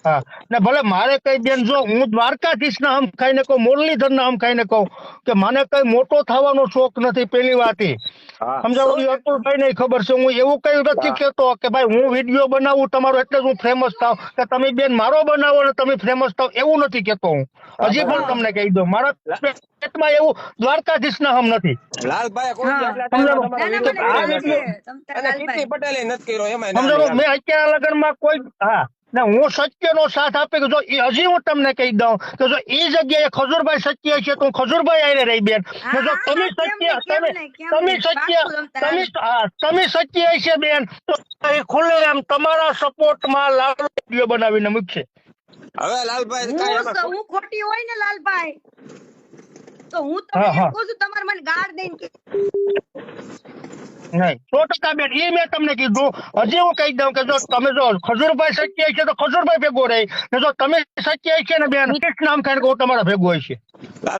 હા ને ભલે મારે કઈ બેન જો હું દ્વારકાધીશ ના હમ ખાઈને કહું, મુરલીધર ના હમ ખાઈને કહું કે મને કઈ મોટો થવાનો શોખ નથી. પેલી વાત એ હા સમજાવું, અતુલભાઈ ને ખબર છે. હું એવું કઈ નથી કેતો કે ભાઈ હું વિડીયો બનાવું તમારો એટલે જ હું ફેમસ થાવ, કે તમે બેન મારો બનાવો ને તમે ફેમસ થાવ, એવું નથી કેતો હું. હજી પણ તમને કહી દઉં, મારા પેટમાં એવું દ્વારકાધીશ ના હમ નથી. લાલભાઈ કોઈ દી આટલા સમજાવો ટાઈમમાં તમારો આ વિડીયો નથી વિડીયો કર્યો અને કીર્તિ પટેલે નથી કર્યો એમાં નાની સમજાવો, મેં અત્યારના લગ્નમાં કોઈ ને હું સત્યનો સાથ આપી કે જો હજી હું તમને કહી દઉં કે જો એ જગ્યાએ ખજૂરભાઈ સત્ય છે તો હું ખજૂરભાઈ આઈને રહી બેન. કે જો તમે સત્ય તમે સત્ય છે બેન તો ખુલ્લે આમ તમારા સપોર્ટમાં લાખો વિડીયો બનાવીને મૂકશે. હવે લાલભાઈ હું ખોટી હોય ને લાલભાઈ તો હું તમને એમ કહું છું તમારે મને ગાળ દઈને નહીં 100% બેન, એ મેં તમને કીધું. હજી હું કહી દઉં કે જો તમે જો ખજૂરભાઈ સત્ય છે તો ખજૂરભાઈ ભેગો રહી, ને જો તમે સત્ય છે ને બેન નામ ખાઈને કહું તમારા ભેગો હોય છે.